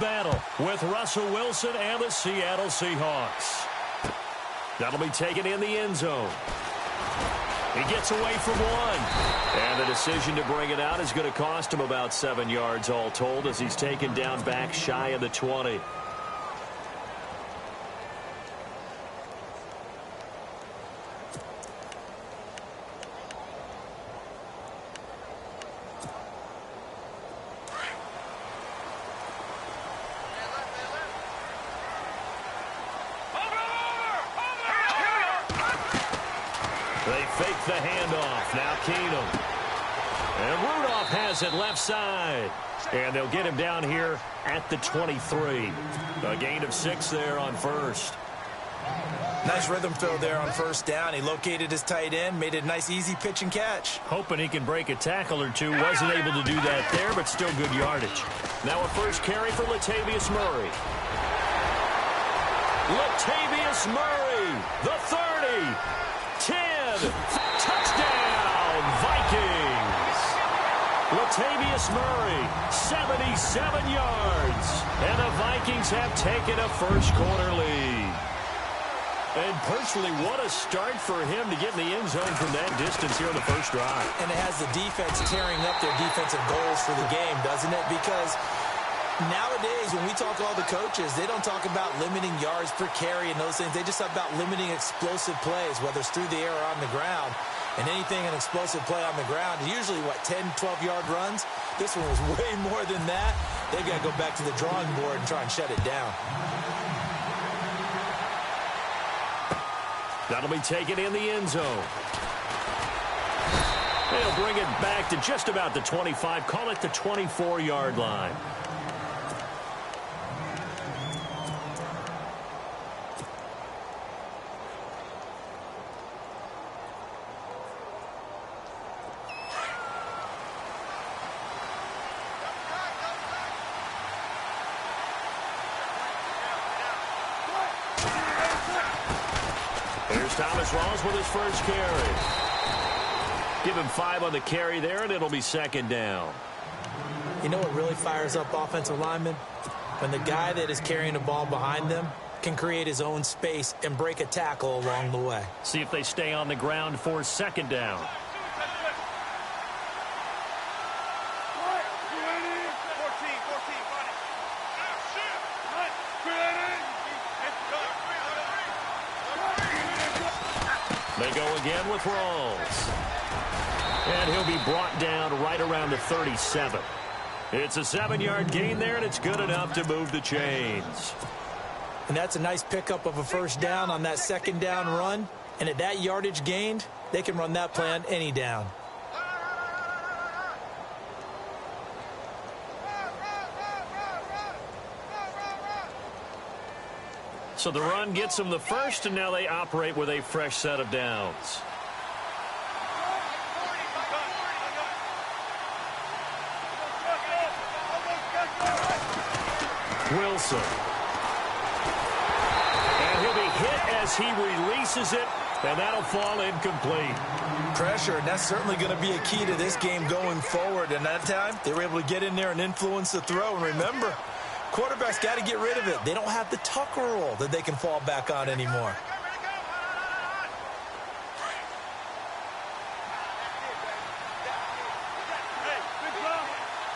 battle with Russell Wilson and the Seattle Seahawks. That'll be taken in the end zone. He gets away from one. And the decision to bring it out is going to cost him about 7 yards all told as he's taken down back shy of the 20. They fake the handoff. Now Keenum. And Rudolph has it left side. And they'll get him down here at the 23. A gain of 6 there on first. Nice rhythm fill there on first down. He located his tight end, made it a nice easy pitch and catch. Hoping he can break a tackle or two. Wasn't able to do that there, but still good yardage. Now a first carry for Latavius Murray. Latavius Murray, the 30. 10, touchdown, Vikings. Latavius Murray, 77 yards. And the Vikings have taken a first-quarter lead. And personally, what a start for him to get in the end zone from that distance here on the first drive. And it has the defense tearing up their defensive goals for the game, doesn't it? Because nowadays, when we talk to all the coaches, they don't talk about limiting yards per carry and those things. They just talk about limiting explosive plays, whether it's through the air or on the ground. And anything an explosive play on the ground, usually, 10, 12-yard runs? This one was way more than that. They've got to go back to the drawing board and try and shut it down. That'll be taken in the end zone. They'll bring it back to just about the 25. Call it the 24-yard line. Here's Thomas Rawls with his first carry. Give him 5 on the carry there, and it'll be second down. You know what really fires up offensive linemen? When the guy that is carrying the ball behind them can create his own space and break a tackle along the way. See if they stay on the ground for second down. They go again with Rawls. And he'll be brought down right around the 37. It's a 7-yard gain there, and it's good enough to move the chains. And that's a nice pickup of a first down on that second down run. And at that yardage gained, they can run that play on any down. So the run gets them the first, and now they operate with a fresh set of downs. Wilson. And he'll be hit as he releases it, and that'll fall incomplete. Pressure, and that's certainly going to be a key to this game going forward. And that time, they were able to get in there and influence the throw. And remember, quarterbacks got to get rid of it. They don't have the Tucker rule that they can fall back on anymore.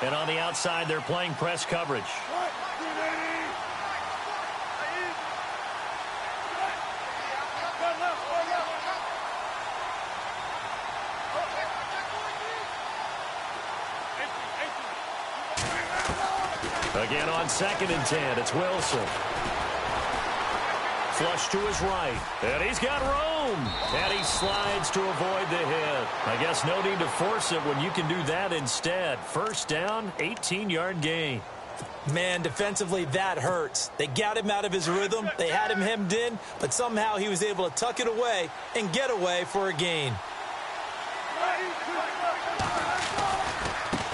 And on the outside, they're playing press coverage. Again on 2nd and 10, it's Wilson. Flush to his right, and he's got room. And he slides to avoid the hit. I guess no need to force it when you can do that instead. First down, 18-yard gain. Man, defensively, that hurts. They got him out of his rhythm. They had him hemmed in, but somehow he was able to tuck it away and get away for a gain.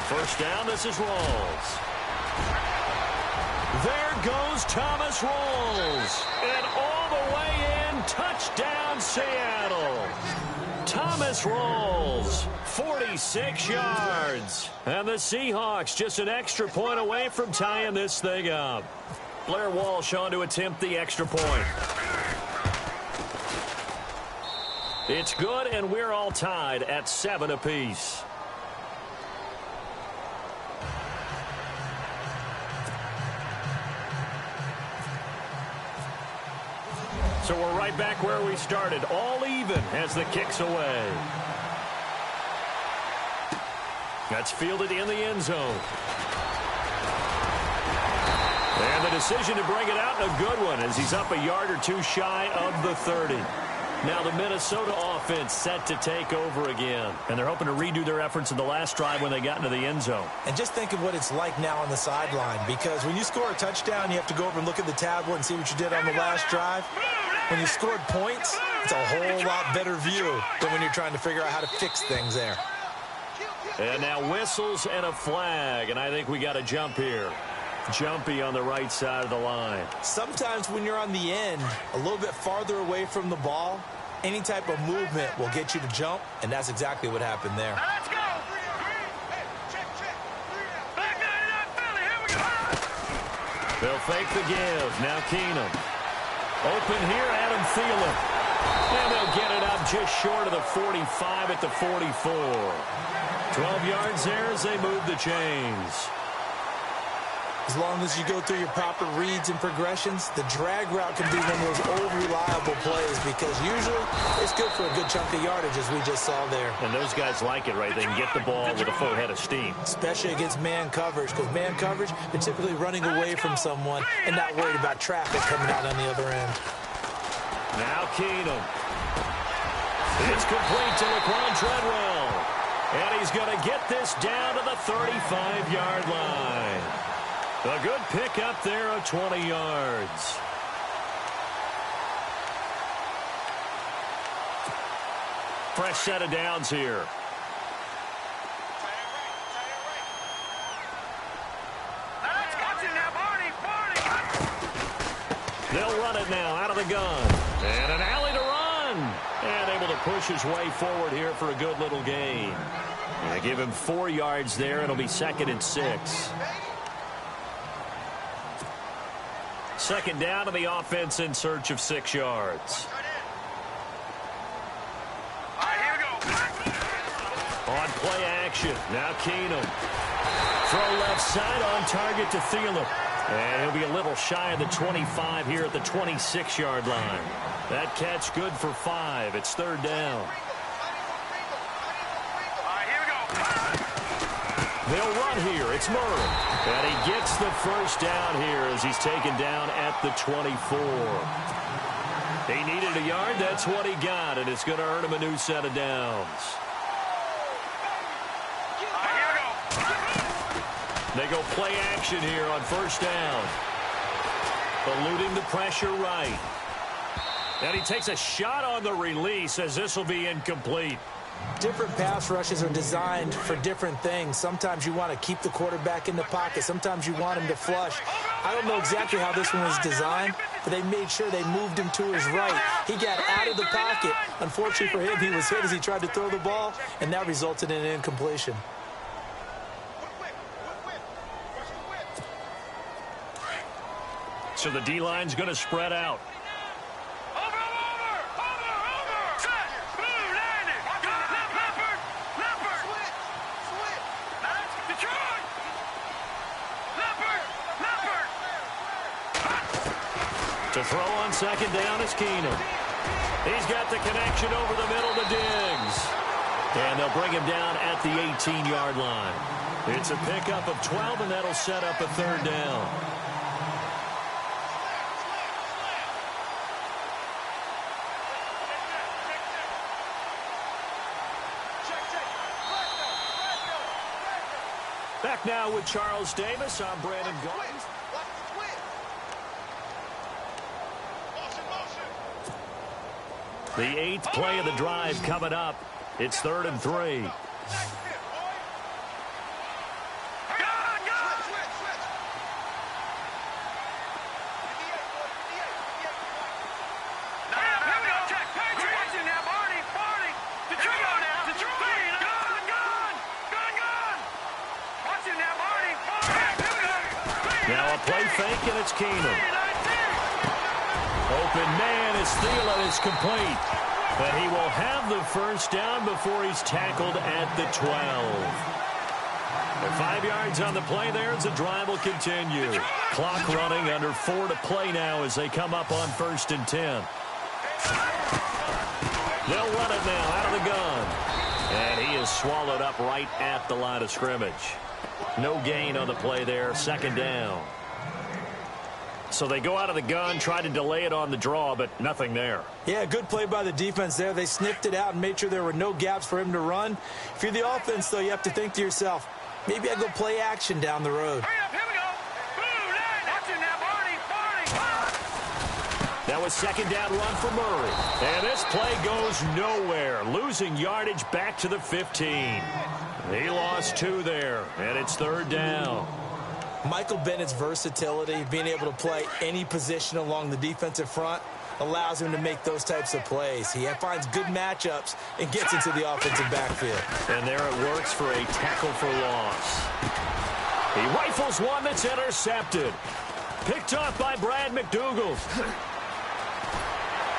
First down, this is Rawls. There goes Thomas Rolls. And all the way in, touchdown Seattle. Thomas Rolls, 46 yards. And the Seahawks just an extra point away from tying this thing up. Blair Walsh on to attempt the extra point. It's good, and we're all tied at 7 apiece. So we're right back where we started, all even as the kick's away. That's fielded in the end zone. And the decision to bring it out, a good one, as he's up a yard or two shy of the 30. Now the Minnesota offense set to take over again. And they're hoping to redo their efforts in the last drive when they got into the end zone. And just think of what it's like now on the sideline, because when you score a touchdown, you have to go over and look at the tablet and see what you did on the last drive. When you scored points, it's a whole lot better view than when you're trying to figure out how to fix things there. And now whistles and a flag, and I think we got a jump here. Jumpy on the right side of the line. Sometimes when you're on the end, a little bit farther away from the ball, any type of movement will get you to jump, and that's exactly what happened there. Let's go. They'll fake the give. Now Keenum. Open here, Adam Thielen. And they'll get it up just short of the 45 at the 44. 12 yards there as they move the chains. As long as you go through your proper reads and progressions, the drag route can be one of those old reliable plays, because usually it's good for a good chunk of yardage, as we just saw there. And those guys like it, right? They can get the ball with a full head of steam. Especially against man coverage, because man coverage, they're typically running away from someone and not worried about traffic coming out on the other end. Now Keenum. It's complete to Laquan Treadwell. And he's going to get this down to the 35-yard line. A good pick up there of 20 yards. Fresh set of downs here. They'll run it now out of the gun. And an alley to run. And able to push his way forward here for a good little gain. And they give him 4 yards there. It'll be 2nd and 6. Second down to the offense in search of 6 yards. On play action. Now Keenum. Throw left side on target to Thielen. And he'll be a little shy of the 25 here at the 26-yard line. That catch good for 5. It's 3rd down. They'll run here. It's Murray. And he gets the first down here as he's taken down at the 24. He needed a yard. That's what he got, and it's going to earn him a new set of downs. They go play action here on 1st down. Eluding the pressure right. And he takes a shot on the release as this will be incomplete. Different pass rushes are designed for different things. Sometimes you want to keep the quarterback in the pocket. Sometimes you want him to flush. I don't know exactly how this one was designed, but they made sure they moved him to his right. He got out of the pocket. Unfortunately for him, he was hit as he tried to throw the ball, and that resulted in an incompletion. So the D-line's going to spread out. To throw on 2nd down is Keenum. He's got the connection over the middle to Diggs. And they'll bring him down at the 18-yard line. It's a pickup of 12, and that'll set up a 3rd down. Back now with Charles Davis. I'm Brandon Gault. The 8th play of the drive coming up. It's 3rd and 3. A play fake, and it's Keenum. Open man is Thielen. It's complete. But he will have the first down before he's tackled at the 12. And 5 yards on the play there as the drive will continue. Clock running, under 4 to play now as they come up on 1st and 10. They'll run it now out of the gun. And he is swallowed up right at the line of scrimmage. No gain on the play there, 2nd down. So they go out of the gun, try to delay it on the draw, but nothing there. Yeah, good play by the defense there. They sniffed it out and made sure there were no gaps for him to run. If you're the offense, though, you have to think to yourself, maybe I go play action down the road. That was 2nd down run for Murray. And this play goes nowhere. Losing yardage back to the 15. He lost 2 there, and it's 3rd down. Michael Bennett's versatility, being able to play any position along the defensive front, allows him to make those types of plays. He finds good matchups and gets into the offensive backfield. And there it works for a tackle for loss. He rifles one that's intercepted. Picked off by Brad McDougald.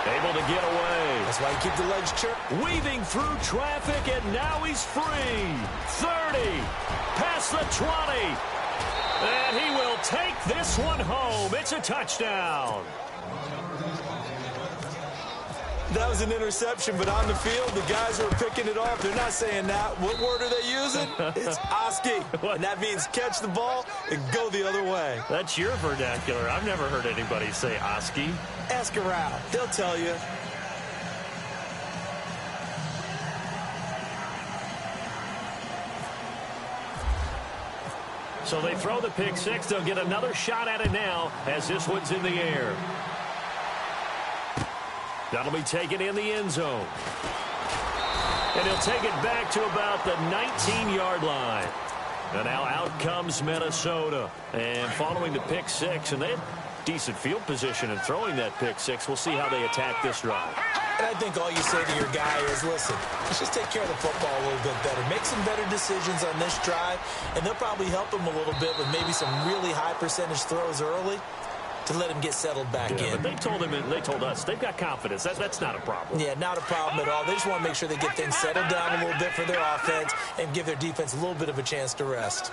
Able to get away. That's why you keep the legs chirping. Weaving through traffic, and now he's free. 30, past the 20. And he will take this one home. It's a touchdown. That was an interception, but on the field, the guys who are picking it off, they're not saying that. What word are they using? It's Oski. And that means catch the ball and go the other way. That's your vernacular. I've never heard anybody say Oski. Ask around. They'll tell you. So they throw the pick six. They'll get another shot at it now as this one's in the air. That'll be taken in the end zone. And he'll take it back to about the 19-yard line. And now out comes Minnesota. And following the pick six, and they had decent field position in throwing that pick six. We'll see how they attack this drive. And I think all you say to your guy is, listen, let's just take care of the football a little bit better. Make some better decisions on this drive, and they'll probably help him a little bit with maybe some really high percentage throws early to let him get settled back in. But they told him, and they told us, they've got confidence. That's not a problem. Yeah, not a problem at all. They just want to make sure they get things settled down a little bit for their offense and give their defense a little bit of a chance to rest.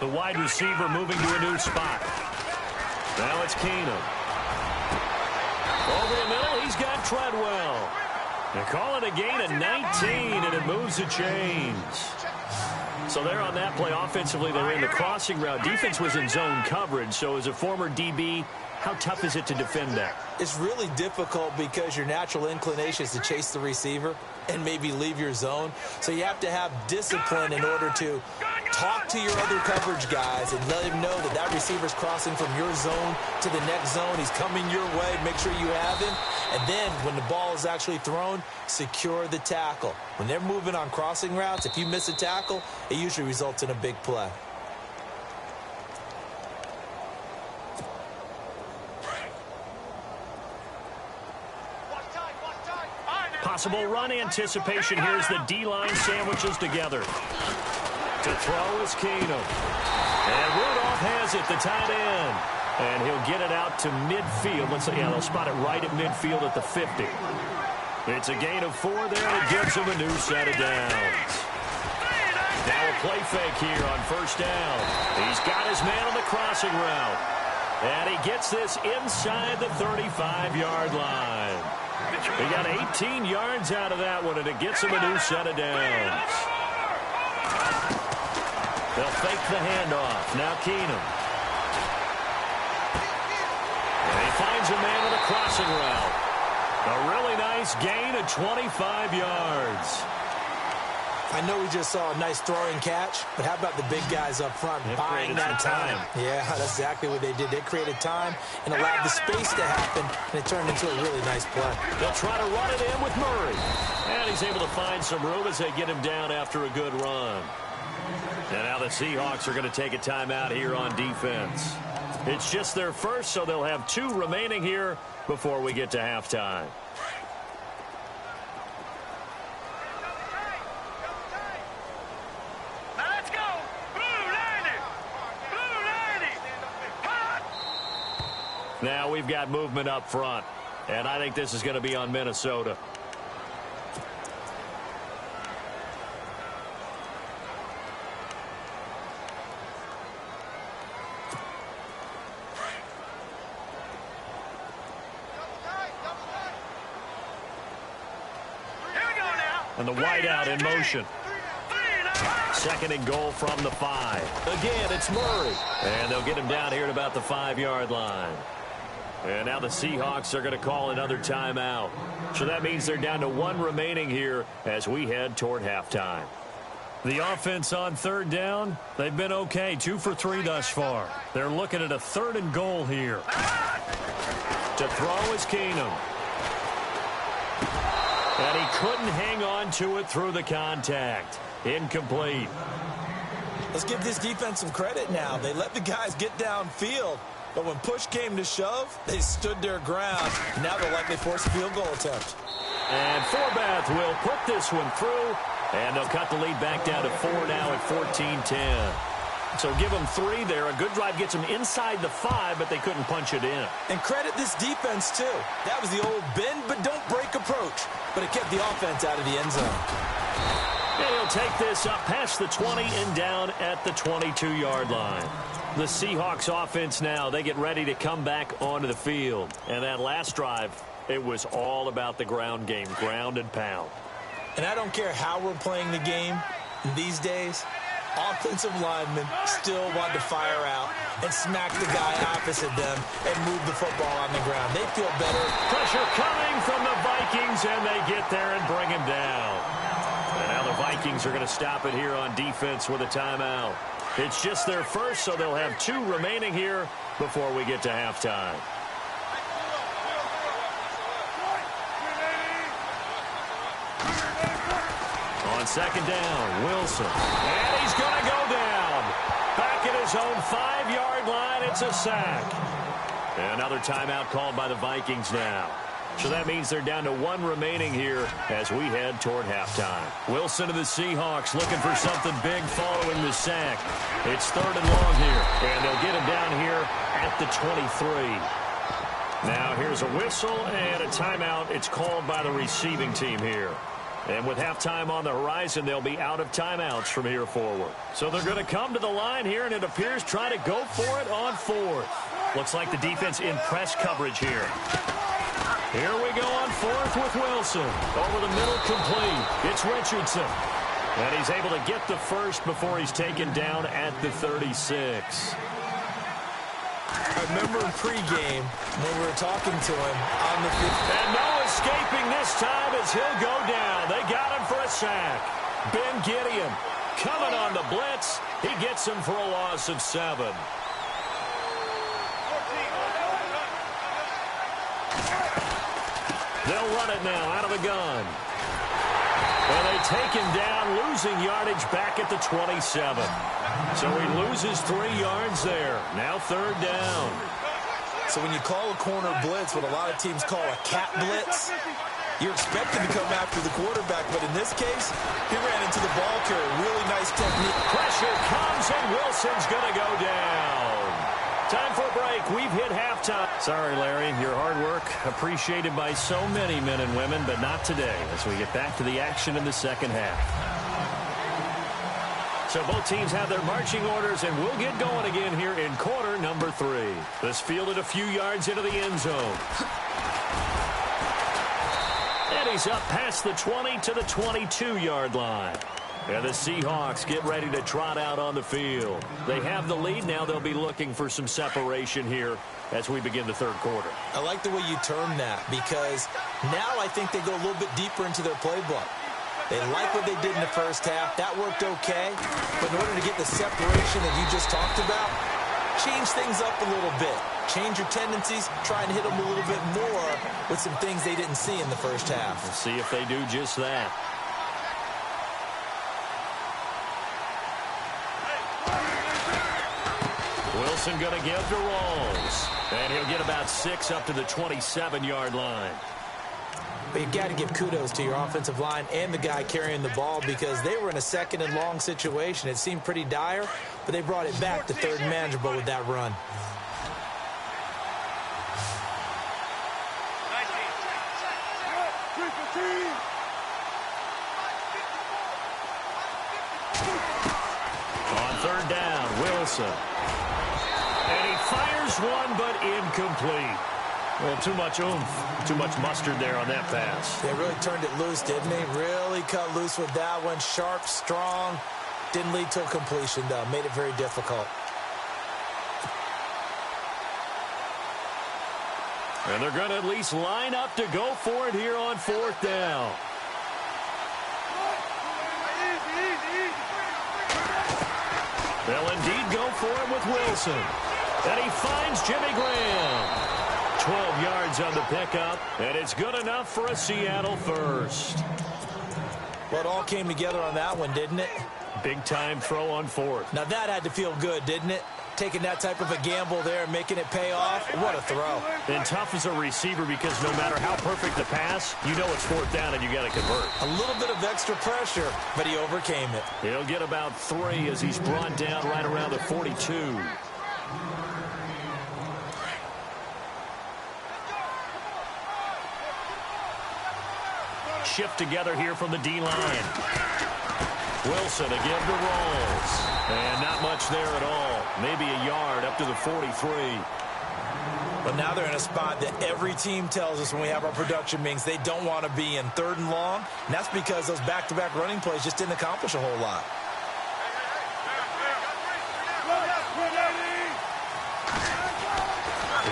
The wide receiver moving to a new spot. Now it's Keenum. Over the middle, he's got Treadwell. They call it a gain of 19, and it moves the chains. So they're on that play offensively. They were in the crossing route. Defense was in zone coverage. So as a former DB, how tough is it to defend that? It's really difficult because your natural inclination is to chase the receiver and maybe leave your zone. So you have to have discipline in order to talk to your other coverage guys and let him know that that receiver's crossing from your zone to the next zone. He's coming your way. Make sure you have him. And then when the ball is actually thrown, secure the tackle. When they're moving on crossing routes, if you miss a tackle, it usually results in a big play. Possible run anticipation. Here's the D-line sandwiches together. To throw is Keenum. And Rudolph has it, the tight end. And he'll get it out to midfield. Let's say, yeah, they'll spot it right at midfield at the 50. It's a gain of 4 there, and it gives him a new set of downs. Now a play fake here on first down. He's got his man on the crossing route. And he gets this inside the 35-yard line. He got 18 yards out of that one, and it gets him a new set of downs. They'll fake the handoff. Now Keenum. And he finds a man with a crossing route. A really nice gain of 25 yards. I know we just saw a nice throwing catch, but how about the big guys up front buying that time? Yeah, that's exactly what they did. They created time and allowed the space to happen, and it turned into a really nice play. They'll try to run it in with Murray. And he's able to find some room as they get him down after a good run. And now the Seahawks are going to take a timeout here on defense. It's just their first, so they'll have 2 remaining here before we get to halftime. Now we've got movement up front, and I think this is going to be on Minnesota. And the wideout in motion. Second and goal from the 5. Again, it's Murray. And they'll get him down here at about the 5-yard line. And now the Seahawks are going to call another timeout. So that means they're down to 1 remaining here as we head toward halftime. The offense on third down, they've been okay. 2 for 3 thus far. They're looking at a 3rd and goal here. To throw is Keenum. And he couldn't hang on to it through the contact. Incomplete. Let's give this defense some credit now. They let the guys get downfield, but when push came to shove, they stood their ground. Now they'll likely force a field goal attempt. And Forbath will put this one through, and they'll cut the lead back down to 4 now at 14-10. So give them 3 there. A good drive gets them inside the 5, but they couldn't punch it in. And credit this defense, too. That was the old bend but don't break approach, but it kept the offense out of the end zone. And he'll take this up past the 20 and down at the 22-yard line. The Seahawks offense now, they get ready to come back onto the field. And that last drive, it was all about the ground game, ground and pound. And I don't care how we're playing the game these days, offensive linemen still want to fire out and smack the guy opposite them and move the football on the ground. They feel better. Pressure coming from the Vikings, and they get there and bring him down. And now the Vikings are going to stop it here on defense with a timeout. It's just their first, so they'll have 2 remaining here before we get to halftime. On second down, Wilson. And he's going to go down. Back at his own 5-yard line, it's a sack. And another timeout called by the Vikings now. So that means they're down to 1 remaining here as we head toward halftime. Wilson to the Seahawks looking for something big following the sack. It's 3rd and long here, and they'll get him down here at the 23. Now here's a whistle and a timeout. It's called by the receiving team here. And with halftime on the horizon, they'll be out of timeouts from here forward. So they're going to come to the line here, and it appears trying to go for it on 4th. Looks like the defense in press coverage here. Here we go on 4th with Wilson. Over the middle, complete. It's Richardson. And he's able to get the first before he's taken down at the 36. I remember in pregame when we were talking to him on the 50. And no escaping this time as he'll go down. They got him for a sack. Ben Gideon coming on the blitz. He gets him for a loss of 7. They'll run it now out of the gun. And they take him down, losing yardage back at the 27. So he loses 3 yards there. Now 3rd down. So when you call a corner blitz, what a lot of teams call a cat blitz, you're expected to come after the quarterback. But in this case, he ran into the ball carrier. Really nice technique. Pressure comes, and Wilson's going to go down. Time for a break. We've hit halftime. Sorry, Larry. Your hard work appreciated by so many men and women, but not today as we get back to the action in the second half. So both teams have their marching orders, and we'll get going again here in quarter number 3. This fielded a few yards into the end zone. And he's up past the 20 to the 22-yard line. And the Seahawks get ready to trot out on the field. They have the lead. Now they'll be looking for some separation here as we begin the 3rd quarter. I like the way you term that, because now I think they go a little bit deeper into their playbook. They like what they did in the first half. That worked okay. But in order to get the separation that you just talked about, change things up a little bit. Change your tendencies. Try and hit them a little bit more with some things they didn't see in the first half. We'll see if they do just that. Wilson going to give to Rawls. And he'll get about 6 up to the 27-yard line. But you've got to give kudos to your offensive line and the guy carrying the ball, because they were in a 2nd and long situation. It seemed pretty dire, but they brought it back to 3rd and manageable with that run. On third down, Wilson. And he fires one, but incomplete. Well, too much oomph, too much mustard there on that pass. They really turned it loose, didn't they? Really cut loose with that one. Sharp, strong. Didn't lead to a completion, though. Made it very difficult. And they're going to at least line up to go for it here on fourth down. They'll indeed go for it with Wilson. And he finds Jimmy Graham. 12 yards on the pickup, and it's good enough for a Seattle first. Well, it all came together on that one, didn't it? Big-time throw on fourth. Now, that had to feel good, didn't it? Taking that type of a gamble there and making it pay off. What a throw. And tough as a receiver because no matter how perfect the pass, you know it's fourth down and you got to convert. A little bit of extra pressure, but he overcame it. He'll get about 3 as he's brought down right around the 42. Shift together here from the D-line. Wilson again to Rawls. And not much there at all. Maybe a yard up to the 43. But now they're in a spot that every team tells us when we have our production meetings they don't want to be in, third and long. And that's because those back-to-back running plays just didn't accomplish a whole lot.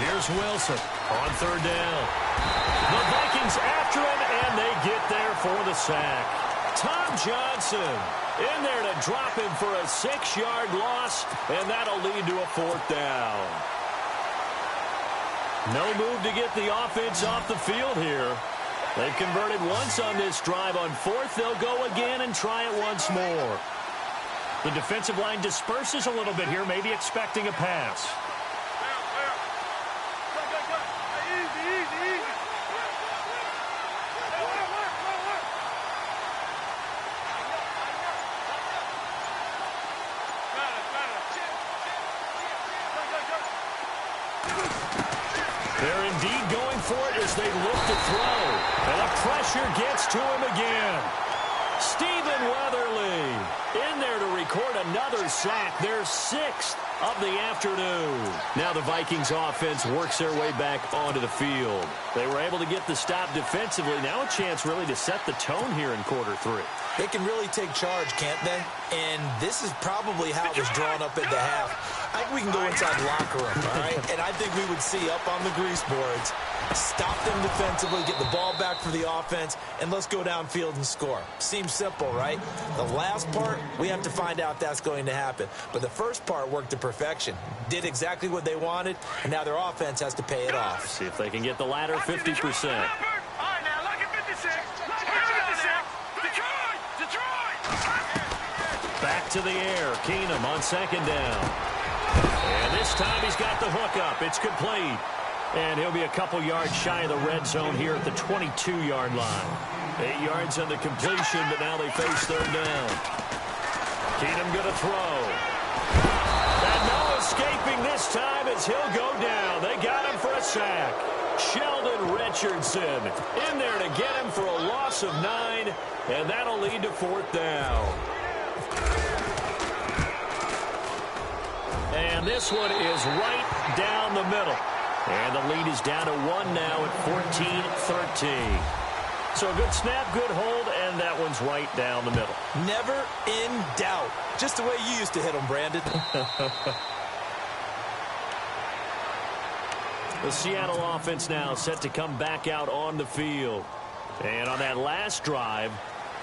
Here's Wilson on third down. The Vikings after him, and they get there for the sack. Tom Johnson in there to drop him for a 6-yard loss, and that'll lead to a fourth down. No move to get the offense off the field here. They've converted once on this drive. On fourth, they'll go again and try it once more. The defensive line disperses a little bit here, maybe expecting a pass. They're indeed going for it as they look to throw. And the pressure gets to him again. Stephen Weatherly in there to record another sack. Their 6th of the afternoon. Now the Vikings offense works their way back onto the field. They were able to get the stop defensively. Now a chance really to set the tone here in quarter 3. They can really take charge, can't they? And this is probably how it was drawn up at the half. I think we can go inside the locker room, all right? And I think we would see up on the grease boards, stop them defensively, get the ball back for the offense, and let's go downfield and score. Seems simple, right? The last part, we have to find out that's going to happen. But the first part worked to perfection. Did exactly what they wanted, and now their offense has to pay it off. See if they can get the latter 50%. Back to the air. Keenum on second down. And this time he's got the hook up. It's complete. And he'll be a couple yards shy of the red zone here at the 22-yard line. 8 yards on the completion, but now they face third down. Keenum going to throw. And no escaping this time as he'll go down. They got him for a sack. Sheldon Richardson in there to get him for a loss of 9, and that'll lead to fourth down. And this one is right down the middle. And the lead is down to 1 now at 14-13. So a good snap, good hold, and that one's right down the middle. Never in doubt. Just the way you used to hit them, Brandon. The Seattle offense now set to come back out on the field. And on that last drive,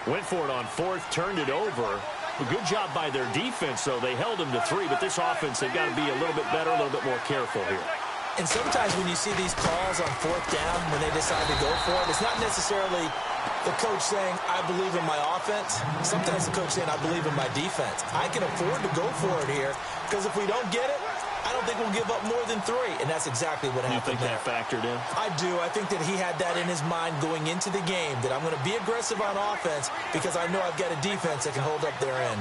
went for it on fourth, turned it over. A good job by their defense, though. They held them to 3, but this offense, they've got to be a little bit better, a little bit more careful here. And sometimes when you see these calls on fourth down, when they decide to go for it, it's not necessarily the coach saying, I believe in my offense. Sometimes the coach saying, I believe in my defense. I can afford to go for it here because if we don't get it, I don't think we'll give up more than 3. And that's exactly what happened there. You think that factored in? I do. I think that he had that in his mind going into the game, that I'm going to be aggressive on offense because I know I've got a defense that can hold up their end.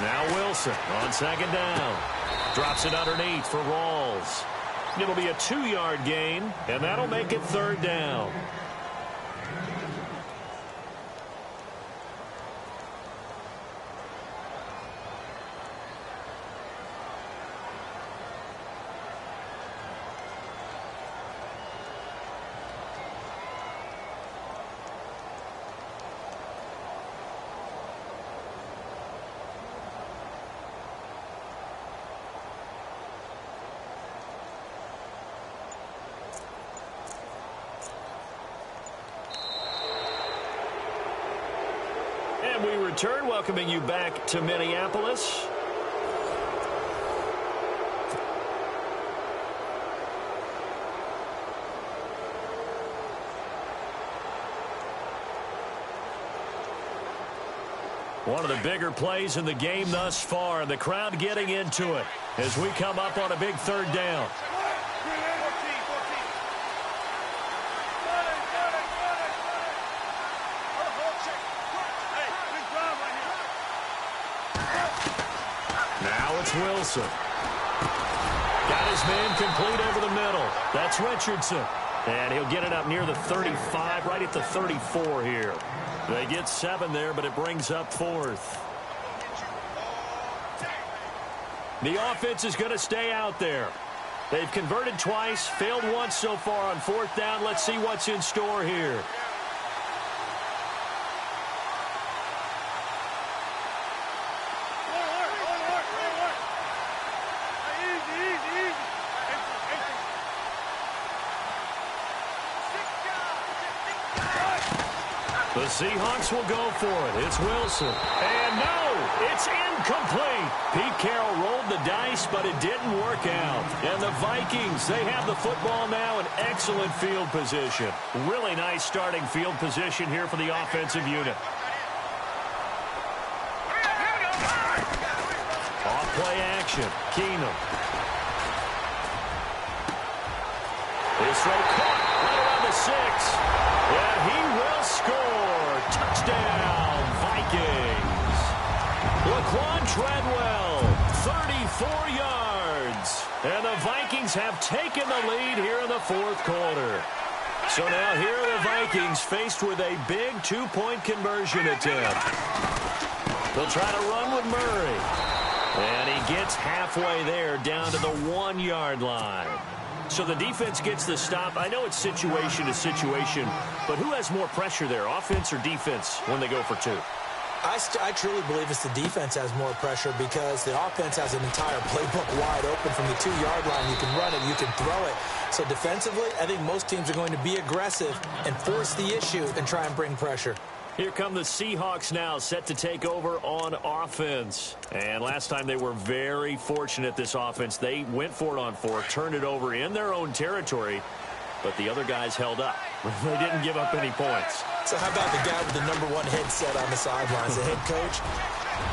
Now Wilson on second down. Drops it underneath for Rawls. It'll be a 2-yard gain, and that'll make it 3rd down. And we return, welcoming you back to Minneapolis. One of the bigger plays in the game thus far, and the crowd getting into it as we come up on a big 3rd down. Now it's Wilson. Got his man complete over the middle. That's Richardson. And he'll get it up near the 35, right at the 34 here. They get 7 there, but it brings up 4th. The offense is going to stay out there. They've converted twice, failed once so far on 4th down. Let's see what's in store here. The Seahawks will go for it. It's Wilson. And no, it's incomplete. Pete Carroll rolled the dice, but it didn't work out. And the Vikings, they have the football now in excellent field position. Really nice starting field position here for the offensive unit. Off-play action. Keenum. His throw caught right around the 6. And he will score. Touchdown, Vikings. Laquan Treadwell, 34 yards. And the Vikings have taken the lead here in the 4th quarter. So now here are the Vikings faced with a big 2-point conversion attempt. They'll try to run with Murray. And he gets halfway there down to the 1-yard line. So the defense gets the stop. I know it's situation to situation, but who has more pressure there, offense or defense, when they go for 2? I truly believe it's the defense has more pressure because the offense has an entire playbook wide open from the 2-yard line. You can run it, you can throw it. So defensively, I think most teams are going to be aggressive and force the issue and try and bring pressure. Here come the Seahawks now, set to take over on offense. And last time they were very fortunate, this offense. They went for it on 4, turned it over in their own territory, but the other guys held up. They didn't give up any points. So how about the guy with the #1 headset on the sidelines, the head coach?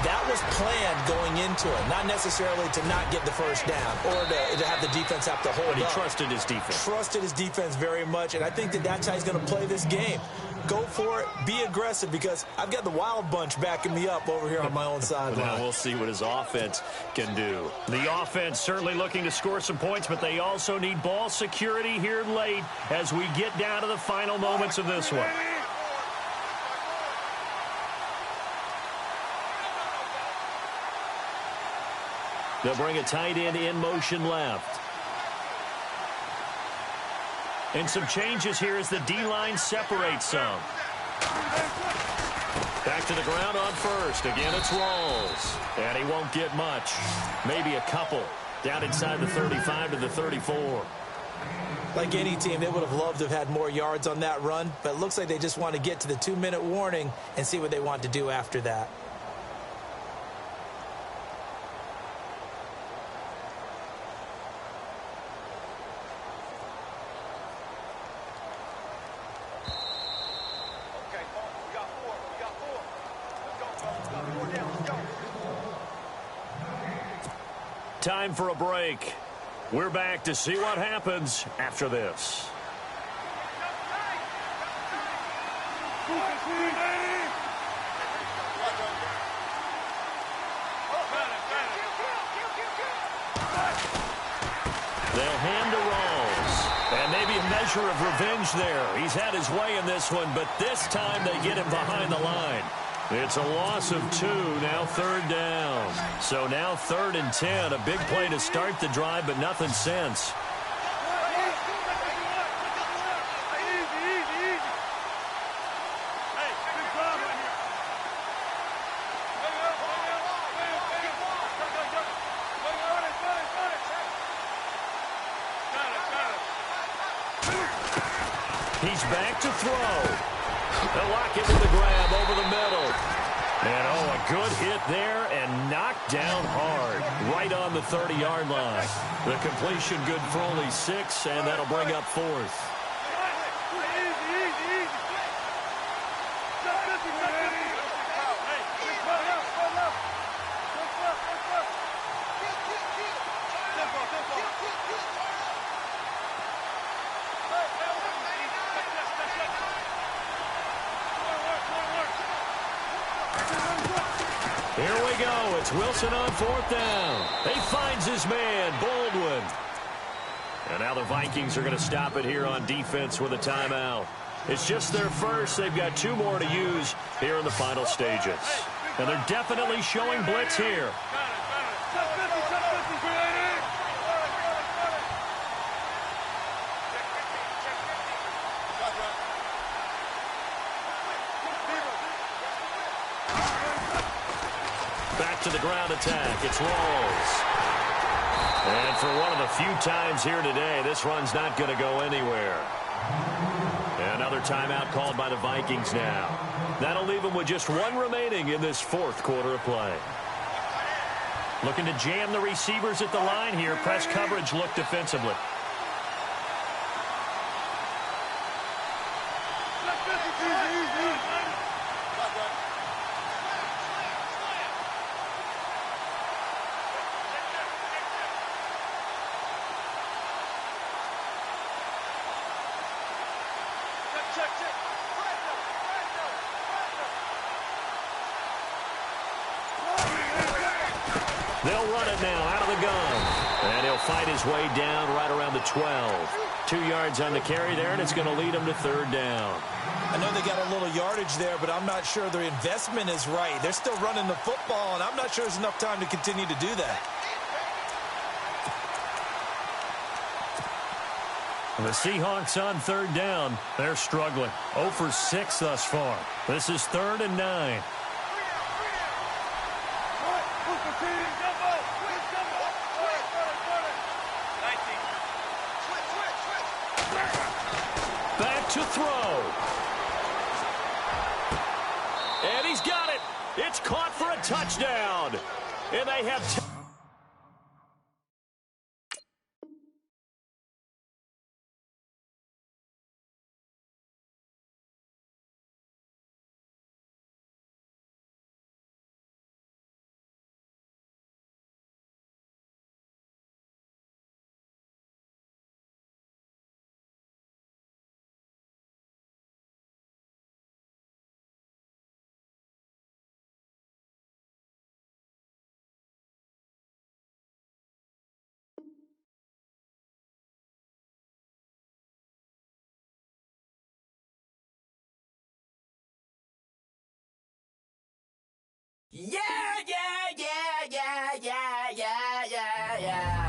That was planned going into it, not necessarily to not get the first down or to have the defense have to hold up. But he trusted his defense. Trusted his defense very much, and I think that's how he's going to play this game. Go for it, be aggressive, because I've got the wild bunch backing me up over here on my own sideline. Now we'll see what his offense can do. The offense certainly looking to score some points, but they also need ball security here late as we get down to the final moments of this one. They'll bring a tight end in motion left. And some changes here as the D-line separates some. Back to the ground on first. Again, it's Rawls. And he won't get much. Maybe a couple. Down inside the 35 to the 34. Like any team, they would have loved to have had more yards on that run, but it looks like they just want to get to the 2-minute warning and see what they want to do after that. Time for a break. We're back to see what happens after this. They'll hand to Rawls. And maybe a measure of revenge there. He's had his way in this one, but this time they get him behind the line. It's a loss of 2, now 3rd down. So now 3rd and 10, a big play to start the drive, but nothing since. He's back to throw. They'll lock into the grab over the middle. And, a good hit there and knocked down hard. Right on the 30-yard line. The completion good for only 6, and that'll bring up 4th. Here we go. It's Wilson on 4th down. He finds his man, Baldwin. And now the Vikings are going to stop it here on defense with a timeout. It's just their first. They've got 2 more to use here in the final stages. And they're definitely showing blitz here. To the ground attack. It's Rawls. And for one of the few times here today, this run's not going to go anywhere. Another timeout called by the Vikings now. That'll leave them with just 1 remaining in this 4th quarter of play. Looking to jam the receivers at the line here. Press coverage look defensively. They'll run it now out of the gun. And he'll fight his way down right around the 12. 2 yards on the carry there, and it's going to lead him to 3rd down. I know they got a little yardage there, but I'm not sure their investment is right. They're still running the football, and I'm not sure there's enough time to continue to do that. The Seahawks on 3rd down. They're struggling. 0 for 6 thus far. This is 3rd and 9. Back to throw. And he's got it. It's caught for a touchdown. And they have... Yeah, yeah, yeah, yeah, yeah, yeah, yeah, yeah.